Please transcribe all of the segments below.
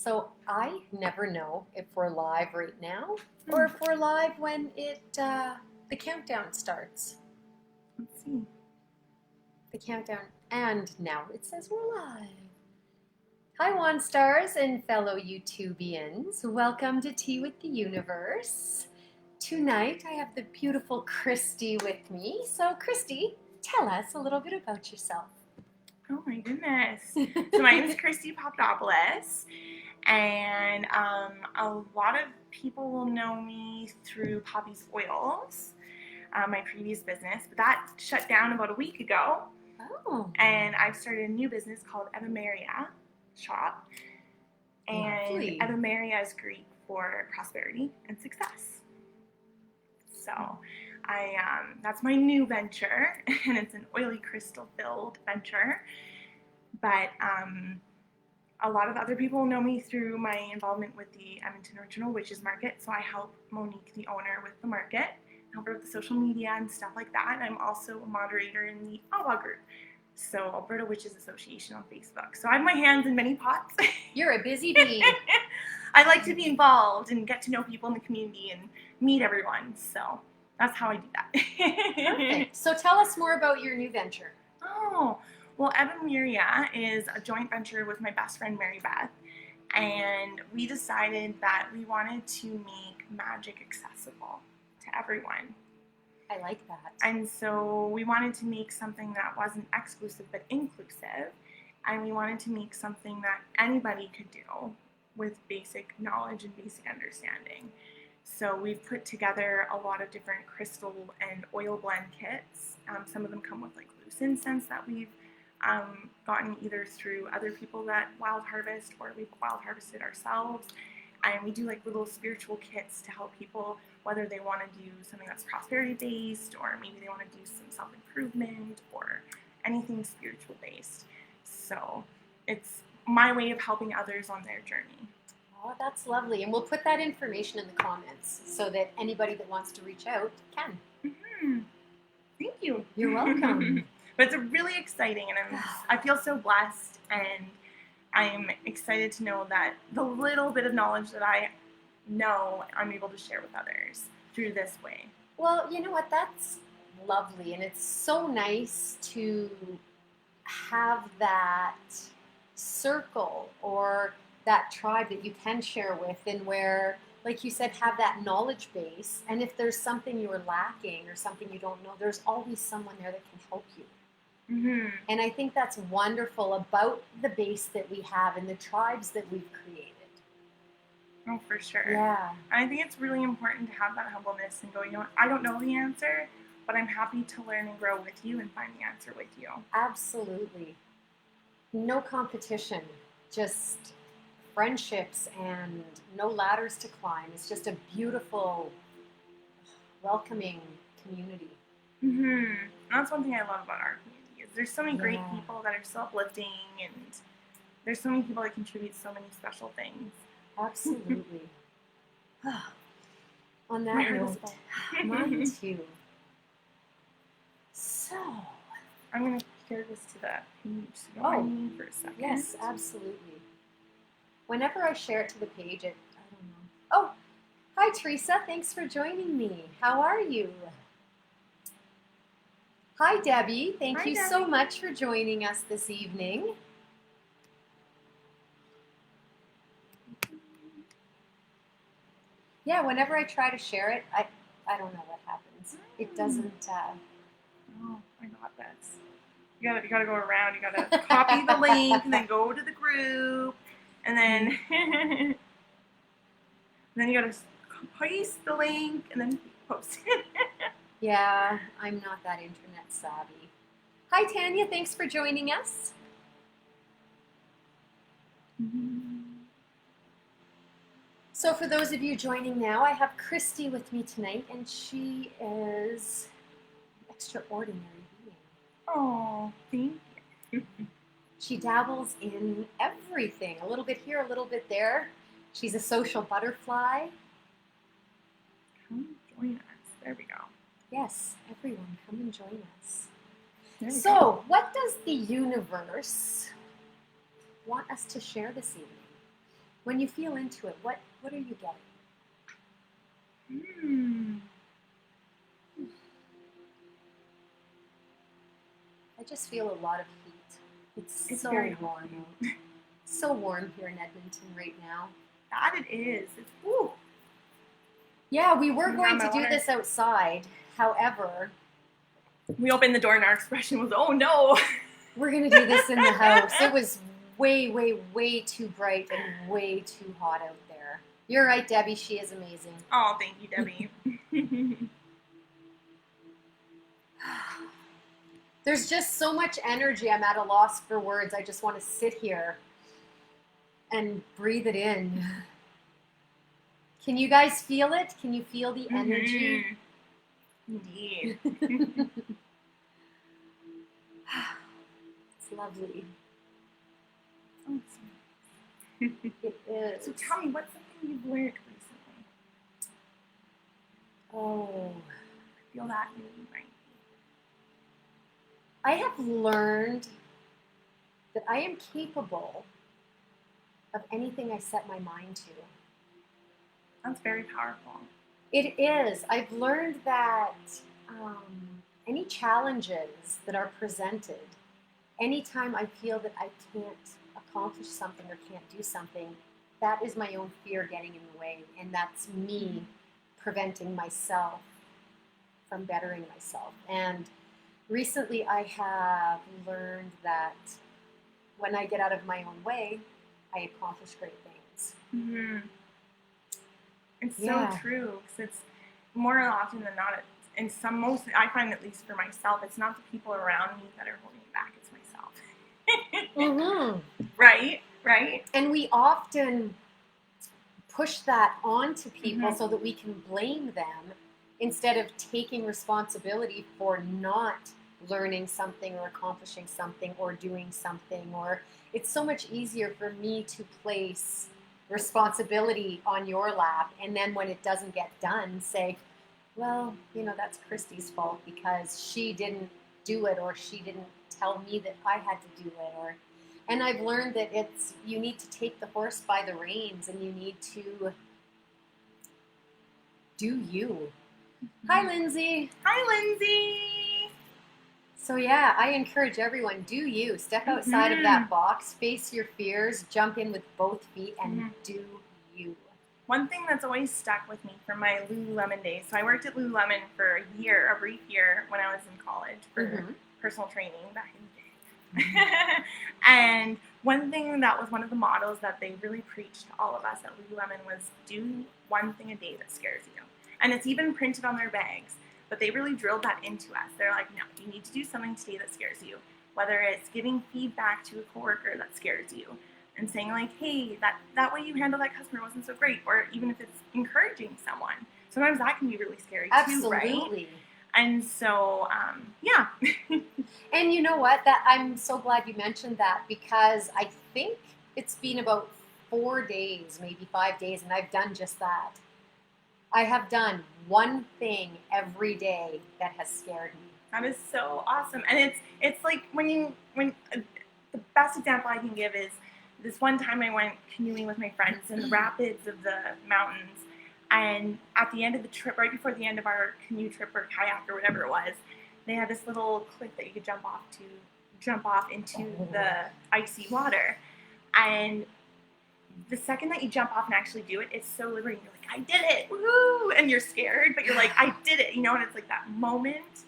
So I never know if we're live right now or if we're live when the countdown starts. Let's see. The countdown, and now it says we're live. Hi, One Stars and fellow YouTubians. Welcome to Tea with the Universe. Tonight I have the beautiful Christy with me. So, Christy, tell us a little bit about yourself. Oh my goodness. So my name is Christy Papadopoulos, and a lot of people will know me through Poppy's Oils, my previous business, but that shut down about a week ago. Oh. And I've started a new business called Evameria Shop. And Lovely. Evameria is Greek for prosperity and success. So that's my new venture, and it's an oily crystal filled venture. But a lot of other people know me through my involvement with the Edmonton Original Witches Market. So I help Monique, the owner, with the market, help her with the social media and stuff like that. And I'm also a moderator in the AWA group, so Alberta Witches Association on Facebook. So I have my hands in many pots. You're a busy bee. I like to be involved and get to know people in the community and meet everyone. So that's how I do that. Perfect. So tell us more about your new venture. Oh, well, Evameria is a joint venture with my best friend, Mary Beth. And we decided that we wanted to make magic accessible to everyone. I like that. And so we wanted to make something that wasn't exclusive but inclusive. And we wanted to make something that anybody could do with basic knowledge and basic understanding. So we've put together a lot of different crystal and oil blend kits. Some of them come with like loose incense that we've gotten either through other people that wild harvest or we've wild harvested ourselves. And we do like little spiritual kits to help people, whether they want to do something that's prosperity based or maybe they want to do some self-improvement or anything spiritual based. So it's my way of helping others on their journey. Oh, that's lovely. And we'll put that information in the comments so that anybody that wants to reach out can. Mm-hmm. Thank you. You're welcome. But it's really exciting, and I feel so blessed, and I'm excited to know that the little bit of knowledge that I know I'm able to share with others through this way. Well, you know what? That's lovely, and it's so nice to have that circle or that tribe that you can share with, and where, like you said, have that knowledge base. And if there's something you're lacking or something you don't know, there's always someone there that can help you. Mm-hmm. And I think that's wonderful about the base that we have and the tribes that we've created. Oh, for sure. Yeah. And I think it's really important to have that humbleness and go, you know what, I don't know the answer, but I'm happy to learn and grow with you and find the answer with you. Absolutely. No competition, just friendships and no ladders to climb. It's just a beautiful, welcoming community. Mm-hmm. That's one thing I love about our community. There's so many great Yeah. people that are so uplifting, and there's so many people that contribute so many special things. Absolutely. On My that heart is note, full. mine too. So, I'm going to share this to the page, so don't Oh, mind me for a second. yes, absolutely. Whenever I share it to the page, I don't know. Oh, hi Teresa, thanks for joining me. How are you? Hi Debbie, thank Hi, you Debbie. so much for joining us this evening. Yeah, whenever I try to share it, I don't know what happens. It doesn't. Oh, I got this. You gotta go around. You gotta copy the link and then go to the group, and then then you gotta paste the link and then post it. Yeah, I'm not that internet savvy. Hi Tanya, thanks for joining us. So for those of you joining now, I have Christy with me tonight, and she is an extraordinary being. Oh, thank you. She dabbles in everything, a little bit here, a little bit there. She's a social butterfly. Come join us. There we go. Yes, everyone, come and join us. There we go. So, what does the universe want us to share this evening? When you feel into it, what are you getting? I just feel a lot of heat. It's so very warm out. So warm here in Edmonton right now. That it is. It's, ooh. Yeah, we were Yeah, going my to do water. this outside. However, We opened the door and our expression was, oh no. we're going to do this in the house. It was way, way, way too bright and way too hot out there. You're right, Debbie. She is amazing. Oh, thank you, Debbie. There's just so much energy. I'm at a loss for words. I just want to sit here and breathe it in. Can you guys feel it? Can you feel the energy? Indeed. It's lovely. Oh, It is. so tell me, what's something you've learned recently? Oh, I feel that in you right. I have learned that I am capable of anything I set my mind to. That's very powerful. It is. I've learned that any challenges that are presented, anytime I feel that I can't accomplish something or can't do something, that is my own fear getting in the way. And that's me preventing myself from bettering myself. And recently I have learned that when I get out of my own way, I accomplish great things. Mm-hmm. It's Yeah. so true, because it's more often than not, in some most, I find at least for myself, it's not the people around me that are holding me back, it's myself. Mm-hmm. Right? And we often push that onto people Mhm. so that we can blame them instead of taking responsibility for not learning something or accomplishing something or doing something. Or it's so much easier for me to place responsibility on your lap, and then when it doesn't get done, say, well, that's Christy's fault because she didn't do it, or she didn't tell me that I had to do it. And I've learned that you need to take the horse by the reins, and you need to do you. Hi, Lindsay. Hi, Lindsay. So yeah, I encourage everyone, do you. Step outside of that box, face your fears, jump in with both feet, and do you. One thing that's always stuck with me from my Lululemon days, so I worked at Lululemon for a brief year when I was in college for personal training back in the day. And one thing that was one of the models that they really preached to all of us at Lululemon was do one thing a day that scares you. And it's even printed on their bags. But they really drilled that into us. They're like, no, you need to do something today that scares you. Whether it's giving feedback to a coworker that scares you and saying like, hey, that way you handle that customer wasn't so great. Or even if it's encouraging someone. Sometimes that can be really scary too, right? Absolutely. And so, yeah. And you know what? I'm so glad you mentioned that, because I think it's been about 4 days, maybe 5 days, and I've done just that. I have done one thing every day that has scared me. That is so awesome. And it's like when the best example I can give is this one time I went canoeing with my friends in the rapids of the mountains. And at the end of the trip, right before the end of our canoe trip or kayak or whatever it was, they had this little cliff that you could jump off into the icy water. And the second that you jump off and actually do it, it's so liberating. You're like, I did it, woo! And you're scared, but you're like, I did it, and it's like that moment.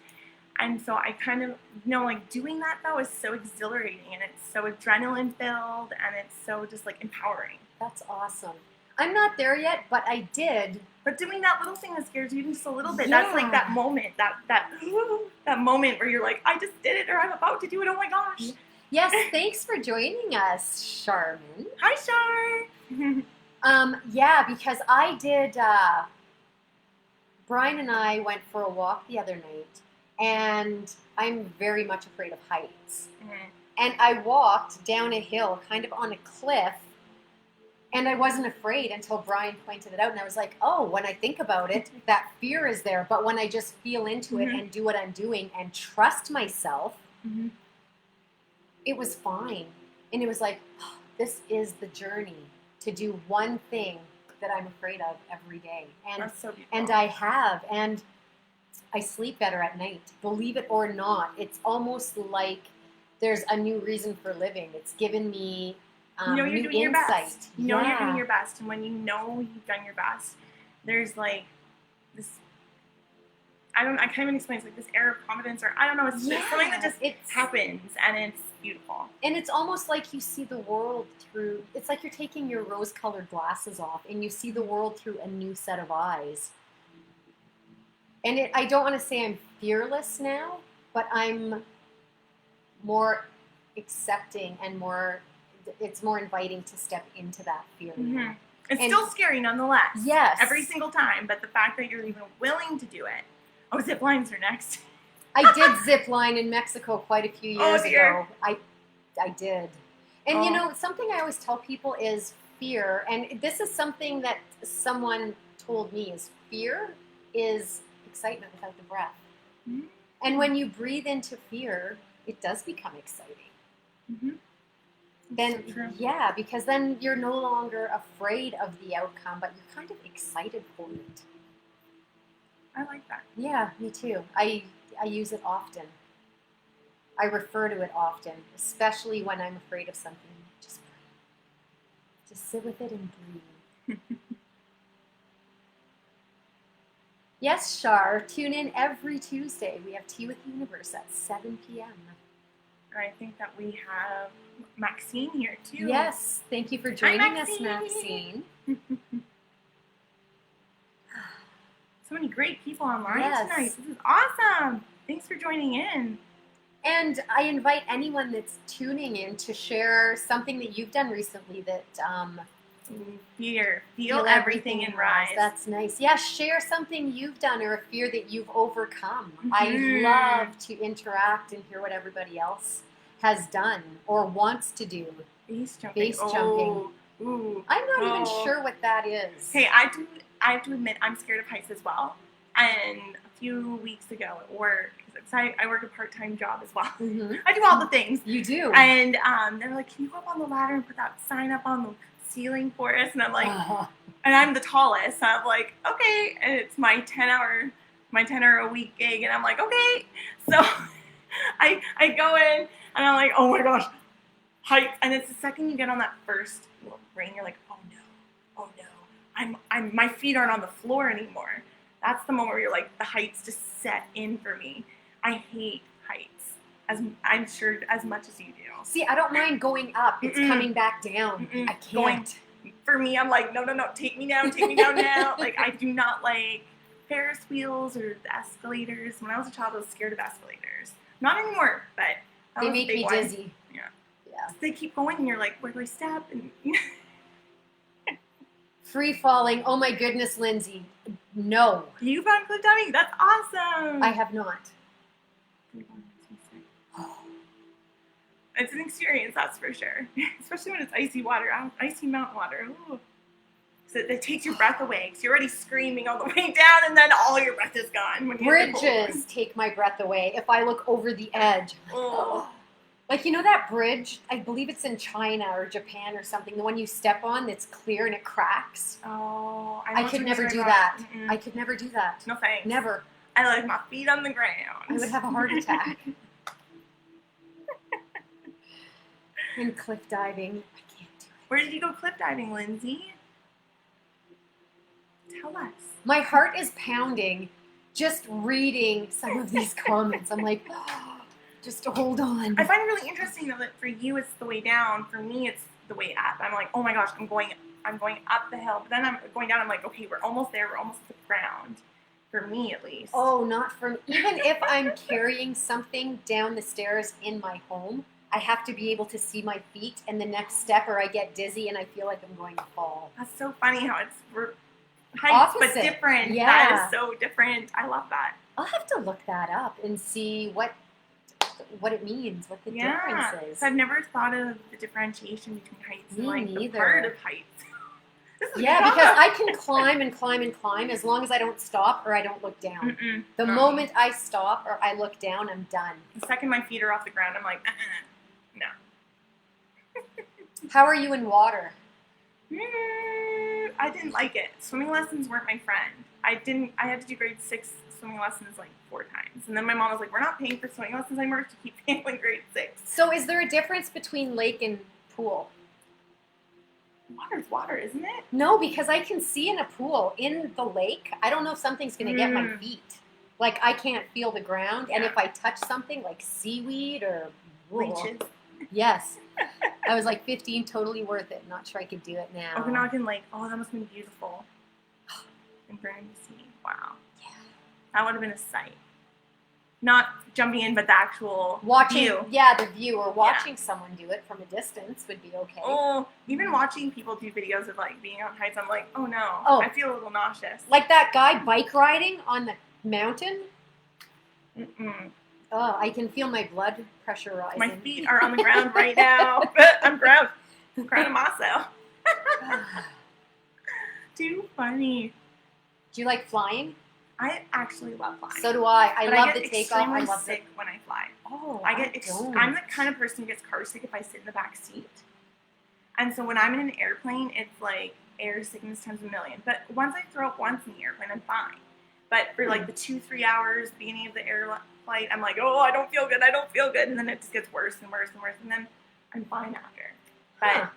And so I kind of like doing that though is so exhilarating, and it's so adrenaline filled, and it's so just like empowering. That's awesome. I'm not there yet, but I did. But doing that little thing that scares you even just a little bit, that's like that moment, that moment where you're like, I just did it, or I'm about to do it, oh my gosh. Yes, thanks for joining us, Charmin. Hi, Char. Yeah, because I did, Brian and I went for a walk the other night, and I'm very much afraid of heights. And I walked down a hill, kind of on a cliff, and I wasn't afraid until Brian pointed it out, and I was like, oh, when I think about it, that fear is there, but when I just feel into it and do what I'm doing and trust myself, it was fine. And it was like, oh, this is the journey. to do one thing that I'm afraid of every day. And That's so beautiful. and I have, and I sleep better at night. Believe it or not, it's almost like there's a new reason for living. It's given me you know you're new doing your insight. best. You know you're Yeah. doing your best, and when you know you've done your best, there's like this. I can't even explain. It's like this air of confidence, or I don't know. It's just something that just happens, and it's beautiful. And it's almost like you see the world through. It's like you're taking your rose-colored glasses off, and you see the world through a new set of eyes. And I don't want to say I'm fearless now, but I'm more accepting and more. It's more inviting to step into that fear. Mm-hmm. It's still scary nonetheless. Yes. Every single time, but the fact that you're even willing to do it. Oh, zip lines are next. I did zip line in Mexico quite a few years dear. ago. I did. And you know, something I always tell people is fear, and this is something that someone told me, is fear is excitement without the breath. Mm-hmm. And when you breathe into fear, it does become exciting. Mm-hmm. Then, so true. Yeah, because then you're no longer afraid of the outcome, but you're kind of excited for it. I like that. Yeah, me too. I use it often. I refer to it often, especially when I'm afraid of something. Just sit with it and breathe. Yes, Shar, tune in every Tuesday. We have Tea with the Universe at 7 p.m. And I think that we have Maxine here too. Yes, thank you for joining us, Maxine. So many great people online Yes. tonight. This is awesome. Thanks for joining in. And I invite anyone that's tuning in to share something that you've done recently that Feel everything and rise. That's nice. Yeah, share something you've done or a fear that you've overcome. Mm-hmm. I love to interact and hear what everybody else has done or wants to do. Base jumping. Base jumping. Ooh. I'm not even sure what that is. Hey, I have to admit, I'm scared of heights as well. And a few weeks ago at work, because I work a part-time job as well. Mm-hmm. I do all the things. You do. And they're like, can you go up on the ladder and put that sign up on the ceiling for us? And I'm like, and I'm the tallest. So I'm like, okay. And it's my 10-hour a week gig. And I'm like, okay. So I go in and I'm like, oh my gosh, height. And it's the second you get on that first little ring, you're like, oh no. My feet aren't on the floor anymore. That's the moment where you're like, the heights just set in for me. I hate heights, as I'm sure as much as you do. See, I don't mind going up. It's coming back down. I can't. For me, I'm like, no, take me down now. Like, I do not like Ferris wheels or the escalators. When I was a child, I was scared of escalators. Not anymore, but They make me dizzy. Yeah. Yeah. They keep going, and you're like, where do I step? And Free falling. Oh my goodness, Lindsay. No. You've gone cliff diving? That's awesome. I have not. It's an experience, that's for sure. Especially when it's icy water, icy mountain water. Ooh. So it takes your breath away because you're already screaming all the way down, and then all your breath is gone. When Bridges take my breath away if I look over the edge. Oh. Like, you know that bridge? I believe it's in China or Japan or something. The one you step on that's clear and it cracks. Oh, I could never do that. I could never do that. No thanks. Never. I like my feet on the ground. I would have a heart attack. And cliff diving, I can't do it. Where did you go cliff diving, Lindsay? Tell us. My heart is pounding just reading some of these comments. I'm like, just hold on. I find it really interesting though that for you it's the way down. For me it's the way up. I'm like, oh my gosh, I'm going up the hill. But then I'm going down. I'm like, okay, we're almost there. We're almost to the ground. For me at least. Oh, not for me. Even if I'm carrying something down the stairs in my home, I have to be able to see my feet and the next step, or I get dizzy and I feel like I'm going to fall. That's so funny how we're heights Opposite. but different. Yeah. That is so different. I love that. I'll have to look that up and see what it means, what the difference is. So I've never thought of the differentiation between heights and like neither. the part of heights. Yeah, because I can climb and climb and climb as long as I don't stop or I don't look down. The moment I stop or I look down, I'm done. The second my feet are off the ground, I'm like, no. How are you in water? I didn't like it. Swimming lessons weren't my friend. I had to do grade 6 swimming lessons like 4 times. And then my mom was like, we're not paying for swimming lessons anymore to keep failing grade 6. So is there a difference between lake and pool? Water's water, isn't it? No, because I can see in a pool. In the lake, I don't know if something's going to get my feet. Like, I can't feel the ground. And if I touch something like seaweed or Leeches. Yes. I was like 15, totally worth it. Not sure I could do it now. Okanagan Lake. Oh, that must have been beautiful. And burning the sea. Wow. Yeah. That would have been a sight. Not jumping in, but the actual view. Yeah, the view. Or watching someone do it from a distance would be okay. Oh, even watching people do videos of like being on heights, I'm like, oh no. Oh. I feel a little nauseous. Like that guy bike riding on the mountain. Mm-mm. Oh, I can feel my blood pressure rising. My feet are on the ground right now. I'm ground. Ground of myself. Too funny. Do you like flying? I actually love flying. So do I. I But love I the get takeoff. I extremely love sick when I fly. Oh, I'm the kind of person who gets car sick if I sit in the back seat. And so when I'm in an airplane, it's like air sickness times a million. But once I throw up once in the airplane, I'm fine. But for like the 2-3 hours beginning of the air flight, I'm like, oh, I don't feel good. And then it just gets worse and worse and worse. And then I'm fine after. But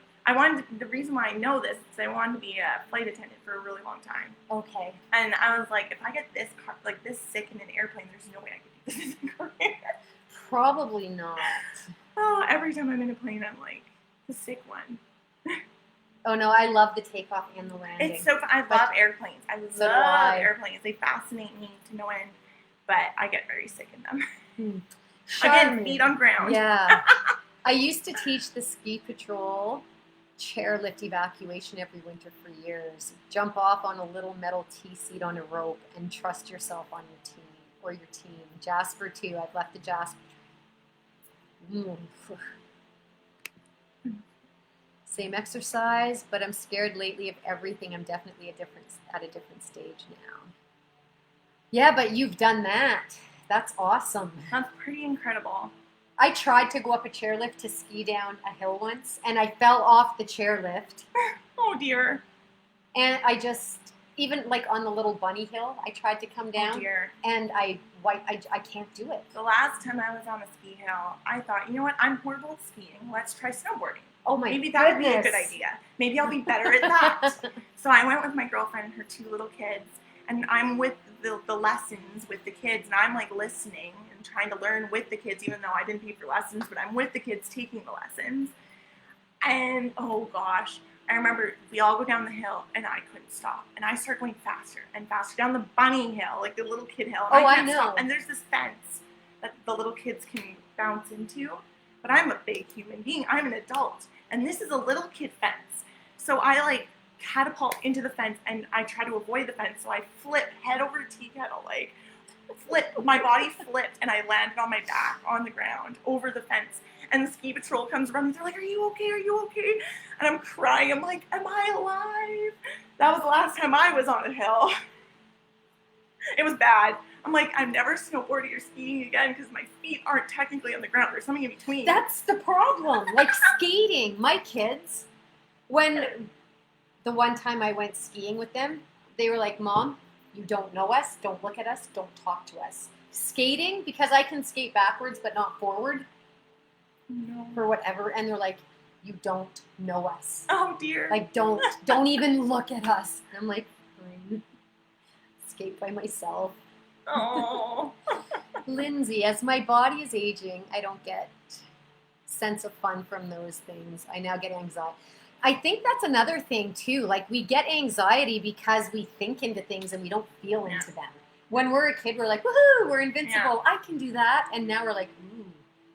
the reason why I know this is I wanted to be a flight attendant for a really long time. Okay. And I was like, if I get this sick in an airplane, there's no way I could do this in a career. Probably not. Oh, every time I'm in a plane, I'm like, the sick one. Oh no, I love the takeoff and the landing. It's so fun. I love airplanes. I love airplanes. They fascinate me to no end. But I get very sick in them. Again, feet on ground. Yeah. I used to teach the ski patrol chairlift evacuation every winter for years. Jump off on a little metal T-seat on a rope and trust yourself on your team or your team. Jasper too. I've left the Jasper. Same exercise, but I'm scared lately of everything. I'm definitely at a different stage now. Yeah, but you've done that. That's awesome. That's pretty incredible. I tried to go up a chairlift to ski down a hill once, and I fell off the chairlift. Oh, dear. And I just, even like on the little bunny hill, I tried to come down, oh, dear. And I can't do it. The last time I was on a ski hill, I thought, you know what, I'm horrible at skiing. Let's try snowboarding. Oh my Maybe that would be a good idea. Maybe I'll be better at that. So I went with my girlfriend and her 2 little kids, and I'm with the lessons with the kids, and I'm like listening and trying to learn with the kids, even though I didn't pay for lessons, but I'm with the kids taking the lessons. And oh gosh, I remember we all go down the hill, and I couldn't stop, and I start going faster and faster down the bunny hill, like the little kid hill. And I can't stop. And there's this fence that the little kids can bounce into, but I'm a big human being. I'm an adult, and this is a little kid fence. So I like catapult into the fence, and I try to avoid the fence, so I flip head over tea kettle, like my body flipped, and I landed on my back on the ground over the fence, and the ski patrol comes running. They're like, are you okay? And I'm crying. I'm like, am I alive? That was the last time I was on a hill. It was bad. I'm like, I'm never snowboarding or skiing again because my feet aren't technically on the ground. There's something in between. That's the problem. Like skating, my kids, when the one time I went skiing with them, they were like, Mom, you don't know us, don't look at us, don't talk to us. Skating, because I can skate backwards but not forward, for whatever, and they're like, you don't know us. Oh dear. Like, don't even look at us. And I'm like, fine. Skate by myself. Oh. Lindsay, as my body is aging, I don't get sense of fun from those things. I now get anxiety. I think that's another thing too. Like, we get anxiety because we think into things and we don't feel into them. When we're a kid, we're like, woohoo, we're invincible. I can do that. And now we're like, ooh,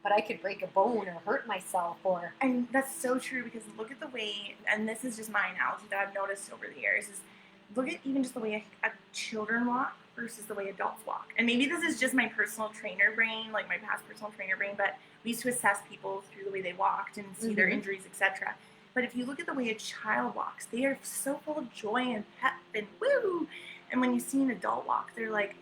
but I could break a bone or hurt myself or. And that's so true, because look at the way, and this is just my analogy that I've noticed over the years, is look at even just the way a children walk versus the way adults walk. And maybe this is just my personal trainer brain, like my past personal trainer brain, but we used to assess people through the way they walked and see their injuries, etc. But if you look at the way a child walks, they are so full of joy and pep and woo. And when you see an adult walk, they're like,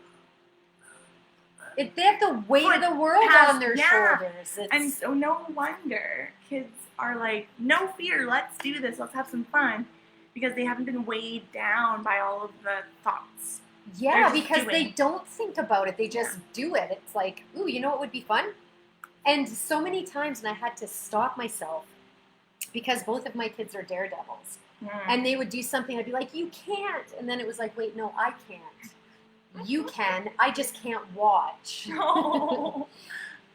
they have the weight of the world on their shoulders. And so no wonder kids are like, no fear, let's do this, let's have some fun. because they haven't been weighed down by all of the thoughts. Yeah, They're just because they doing. don't think about it. They just do it. It's like, ooh, you know what would be fun? And so many times, and I had to stop myself because both of my kids are daredevils. And they would do something, I'd be like, you can't. And then it was like, wait, no, I can't. You can. I just can't watch. No.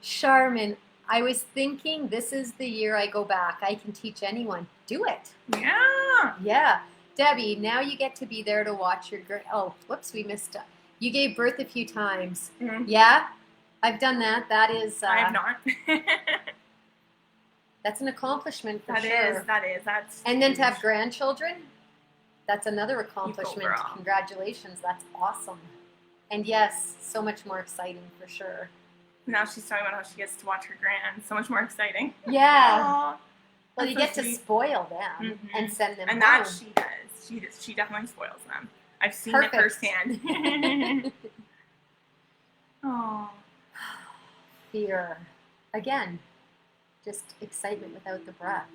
Charmin, I was thinking this is the year I go back. I can teach anyone. Do it. Yeah. Yeah. Debbie, now you get to be there to watch your oh, whoops, we missed it. You gave birth a few times. Mm-hmm. Yeah? I've done that. That is... I have not. That's an accomplishment for That sure. is. That's and then huge. to have grandchildren, that's another accomplishment. girl. Congratulations. That's awesome. And yes, so much more exciting for sure. Now she's talking about how she gets to watch her grand. So much more exciting. Yeah. Aww. Well, you get to spoil them and send them and home. that she does. She definitely spoils them. I've seen Perfect. it firsthand. Oh. Fear. Again, just excitement without the breath.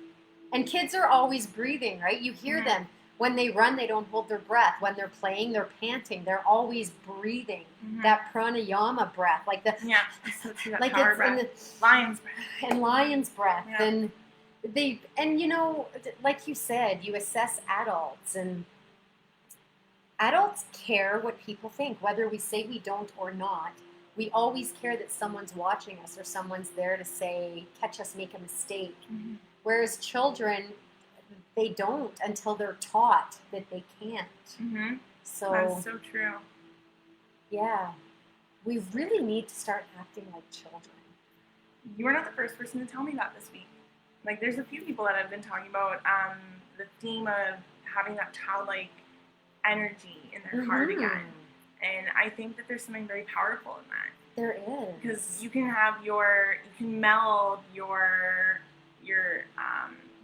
And kids are always breathing, right? You hear them. When they run, they don't hold their breath. When they're playing, they're panting. They're always breathing. That pranayama breath, like the So true, that like power it's breath. in the Lion's breath. and lion's breath. Yeah. And you know, like you said, you assess adults, and adults care what people think, whether we say we don't or not. We always care that someone's watching us or someone's there to say, catch us make a mistake. Whereas children, they don't until they're taught that they can't. So that's so true. Yeah, we really need to start acting like children. You are not the first person to tell me that this week. Like, there's a few people that have been talking about the theme of having that childlike energy in their heart again. And I think that there's something very powerful in that. There is. Because you can meld your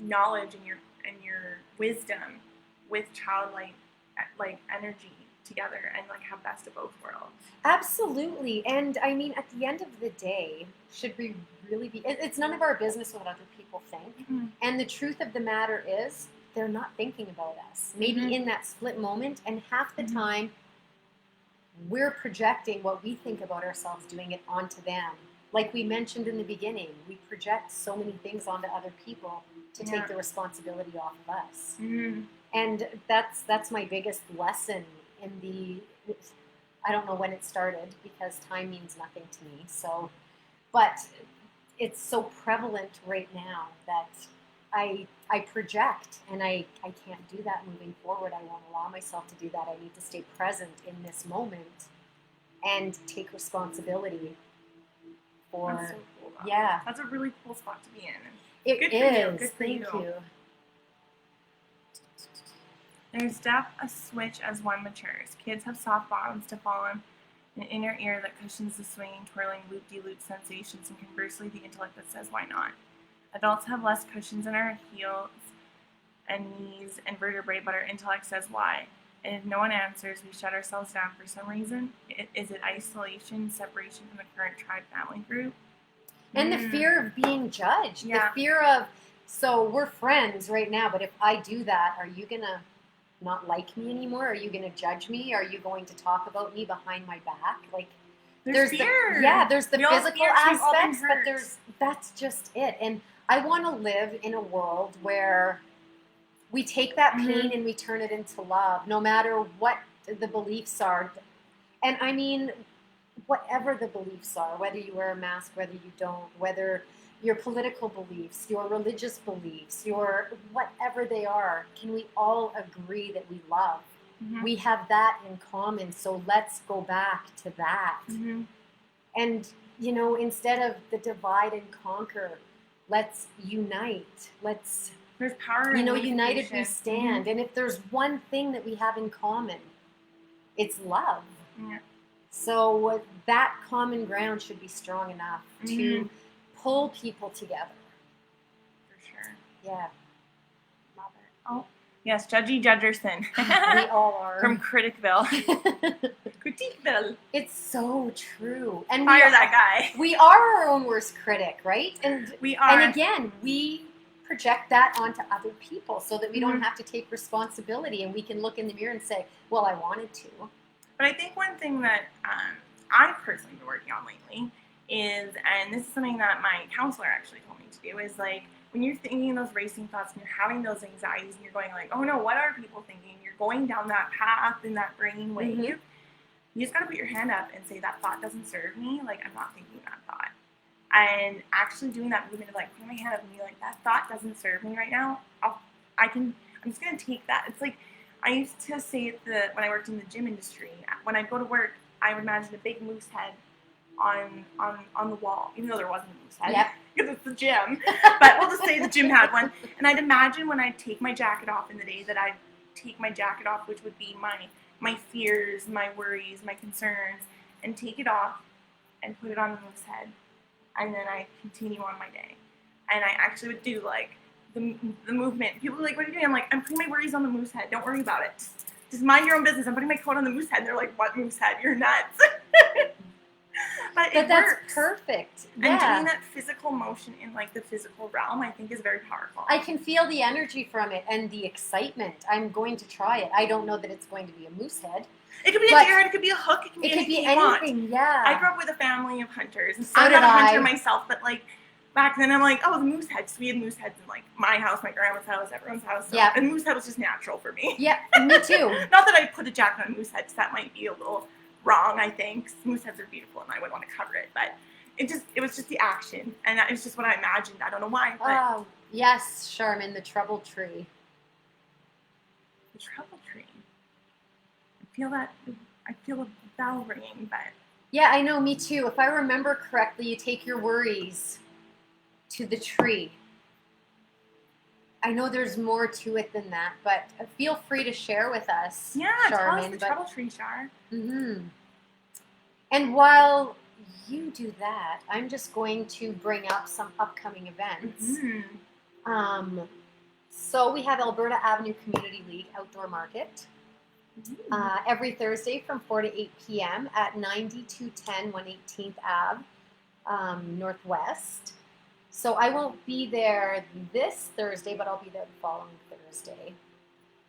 knowledge and your wisdom with childlike energy together and like have best of both worlds. Absolutely. And I mean, at the end of the day, should we really be, it's none of our business what other people think. And the truth of the matter is, they're not thinking about us. Maybe in that split moment, and half the time, we're projecting what we think about ourselves, doing it onto them. Like we mentioned in the beginning, we project so many things onto other people to take the responsibility off of us. And that's my biggest lesson in the, I don't know when it started because time means nothing to me. So, but it's so prevalent right now that I project, and I can't do that moving forward. I won't allow myself to do that. I need to stay present in this moment and take responsibility for. That's so cool, though. Yeah. That's a really cool spot to be in. It Good is. Good for Thank you. There's depth a switch as one matures. Kids have soft bottoms to fall on, an inner ear that cushions the swinging, twirling, loop-de-loop sensations, and conversely the intellect that says, why not? Adults have less cushions in our heels and knees and vertebrae, but our intellect says why. And if no one answers, we shut ourselves down for some reason. Is it isolation, separation from the current tribe family group? And the fear of being judged. Yeah. The fear of, so we're friends right now, but if I do that, are you going to not like me anymore? Are you going to judge me? Are you going to talk about me behind my back? Like, there's fear. There's the We all physical fear, so we've all been aspects, but hurt. that's just it. And I want to live in a world where we take that pain and we turn it into love, no matter what the beliefs are. And I mean, whatever the beliefs are, whether you wear a mask, whether you don't, whether your political beliefs, your religious beliefs, your whatever they are, can we all agree that we love? We have that in common, so let's go back to that. And, you know, instead of the divide and conquer, let's unite. There's power in united we unification. stand. And if there's one thing that we have in common, it's love. Yeah. So that common ground should be strong enough to pull people together. For sure. Yeah. Love it. Oh, yes, Judgy Judgerson. We all are. From Criticville. Critiqueville. It's so true. And Fire that guy. We are our own worst critic, right? And We are. And again, we project that onto other people so that we don't Mhm. have to take responsibility, and we can look in the mirror and say, well, I wanted to. But I think one thing that I've personally been working on lately is, and this is something that my counselor actually told me to do, is like when you're thinking those racing thoughts and you're having those anxieties and you're going like, oh no, what are people thinking? You're going down that path in that brain wave. Mhm. You just got to put your hand up and say, that thought doesn't serve me. Like, I'm not thinking that thought. And actually doing that movement of like putting my hand up and being like, that thought doesn't serve me right now. I'm just going to take that. It's like, I used to say when I worked in the gym industry, when I'd go to work, I would imagine a big moose head on the wall, even though there wasn't a moose head. Yep. Because it's the gym. But we'll just say the gym had one. And I'd imagine when I'd take my jacket off in the day that I'd take my jacket off, which would be my fears, my worries, my concerns, and take it off and put it on the moose head. And then I continue on my day. And I actually would do like the movement. People are like, what are you doing? I'm like, I'm putting my worries on the moose head. Don't worry about it. Just mind your own business. I'm putting my coat on the moose head. And they're like, what moose head? You're nuts. But it that's works. perfect. And Yeah. doing that physical motion in like the physical realm, I think is very powerful. I can feel the energy from it and the excitement. I'm going to try it. I don't know that it's going to be a moose head. It could be a but deer, it could be a hook, it could be It could be anything you want. anything, yeah. I grew up with a family of hunters. And So I'm did not a hunter I. myself, but like back then I'm like, oh, the moose heads. We had moose heads in like my house, my grandma's house, everyone's house. So, Yeah. and moose head was just natural for me. Yeah, me too. Not that I put a jacket on a moose head, because that might be a little wrong, I think. Moose heads are beautiful and I would want to cover it, but it was just the action, and it was just what I imagined. I don't know why, but Oh, yes, Charmin, the trouble tree. the trouble tree. I feel a bell ringing, but Yeah, I know, me too. If I remember correctly, you take your worries to the tree. I know there's more to it than that, but feel free to share with us, yeah, tell us Charmin. the trouble tree, Char. Mm-hmm. And while you do that, I'm just going to bring up some upcoming events. Mm-hmm. So we have Alberta Avenue Community League Outdoor Market every Thursday from 4 to 8 p.m. at 9210 118th Ave, Northwest. So I won't be there this Thursday, but I'll be there the following Thursday.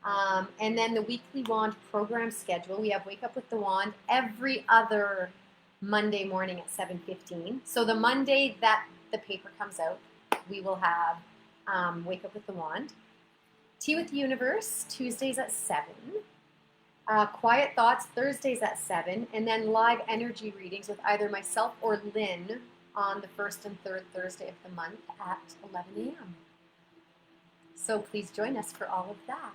And then the weekly Wand program schedule. We have Wake Up with the Wand every other Monday morning at 7:15. So the Monday that the paper comes out, we will have Wake Up with the Wand. Tea with the Universe, Tuesdays at 7. Quiet Thoughts, Thursdays at 7. And then live energy readings with either myself or Lynn on the first and third Thursday of the month at 11 a.m. So please join us for all of that.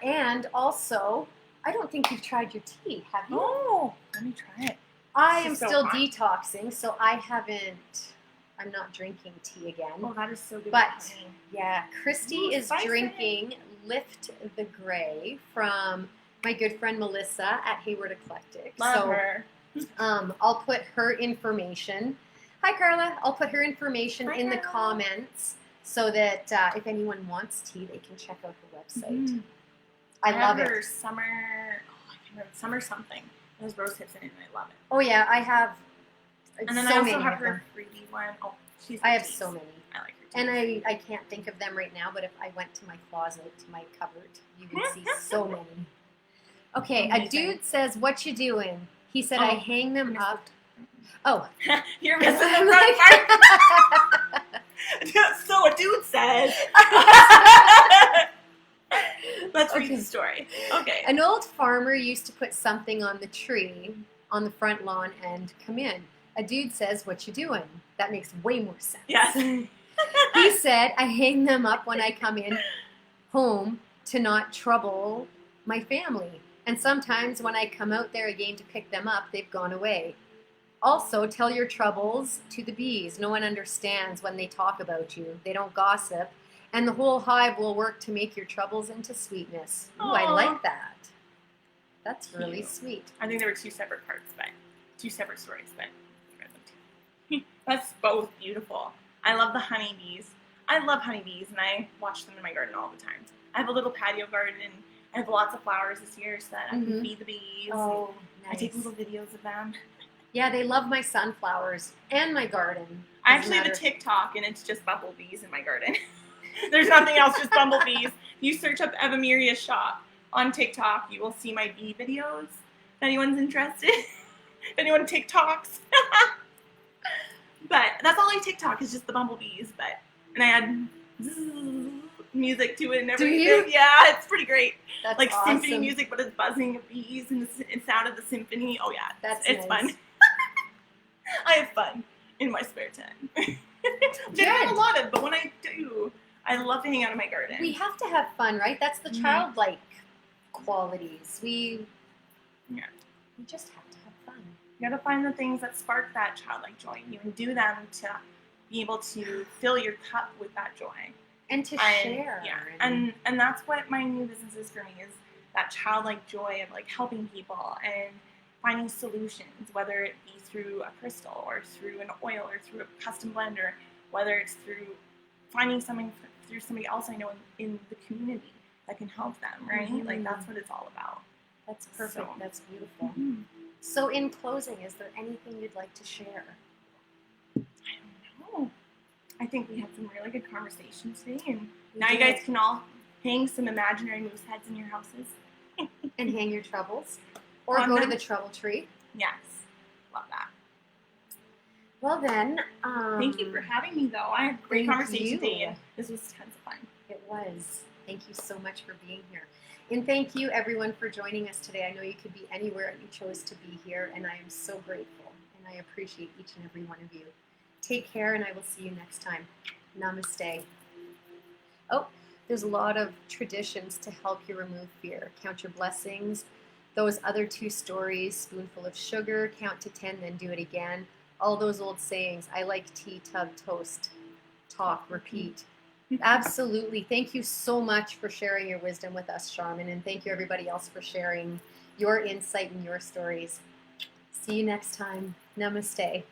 And also, I don't think you've tried your tea, have you? Oh, let me try it. I This am is so still hot. detoxing, so I'm not drinking tea again. Oh, that is so good. But with honey. yeah, Christy Ooh, is spicy. drinking Lift the Gray from my good friend Melissa at Hayward Eclectic. Love her. I'll put her information. Hi, Carla. I'll put her information Hi, in the Carla. comments so that if anyone wants tea, they can check out her website. Mhm. I love have it. her summer. Oh, I can't remember. Summer something. There's rose hips in it, and I love it. Oh yeah, I have. And then so I also many have of her them. fruity one. Oh, she's. I have teas. so many. I like her. Teas. And I can't think of them right now, but if I went to my closet, to my cupboard, you would see so many. Okay, a Amazing. dude says, "What you doing?" He said, "I Oh, hang them missed up." Oh, You're missing the front part. So a dude says. Let's read Okay. the story. Okay. An old farmer used to put something on the tree on the front lawn and come in. A dude says, "What you doing?" That makes way more sense. Yes. He said, "I hang them up when I come in home to not trouble my family. And sometimes when I come out there again to pick them up, they've gone away. Also, tell your troubles to the bees. No one understands when they talk about you. They don't gossip. And the whole hive will work to make your troubles into sweetness." Ooh, I Aw. like that. That's really Cute. sweet. I think there were two separate parts, but two separate stories, but I read them too. That's both beautiful. I love the honeybees. I love honeybees, and I watch them in my garden all the time. I have a little patio garden. I have lots of flowers this year so that I Mhm. can feed the bees. Oh, I take nice. little videos of them. Yeah, they love my sunflowers and my garden. I Actually have a TikTok, and it's just bumblebees in my garden. There's nothing else, just bumblebees. You search up Evameria's shop on TikTok, you will see my bee videos. If anyone's interested, if anyone TikToks. But that's all I TikTok is just the bumblebees. And I add music to it and everything. Do you? Yeah, it's pretty great. That's like awesome. Symphony music, but it's buzzing of bees and the sound of the symphony. Oh yeah, it's nice. fun. I have fun in my spare time. Which I don't have a lot of, but when I do, I love to hang out in my garden. We have to have fun, right? That's the childlike qualities. We just have to have fun. You gotta find the things that spark that childlike joy in you and do them to be able to fill your cup with that joy. And to share. Yeah, and that's what my new business is for me, is that childlike joy of like helping people and finding solutions, whether it be through a crystal or through an oil or through a custom blender, whether it's through finding something through somebody else I know in the community that can help them, right? Mm-hmm. Like that's what it's all about. That's perfect. So, that's beautiful. Mm-hmm. So in closing, is there anything you'd like to share? I don't know. I think we had some really good conversations today, and now you guys can all hang some imaginary moose heads in your houses. And hang your troubles. Or go to the trouble tree. Yes. Love that. Well then, thank you for having me, though. I had a great conversation today, and this was tons of fun. It was. Thank you so much for being here. And thank you, everyone, for joining us today. I know you could be anywhere, and you chose to be here, and I am so grateful, and I appreciate each and every one of you. Take care, and I will see you next time. Namaste. Oh, there's a lot of traditions to help you remove fear. Count your blessings. Those other 2 stories, spoonful of sugar, count to 10, then do it again. All those old sayings, I like tea, tub, toast, talk, repeat. Absolutely. Thank you so much for sharing your wisdom with us, Charmin, and thank you everybody else for sharing your insight and your stories. See you next time. Namaste.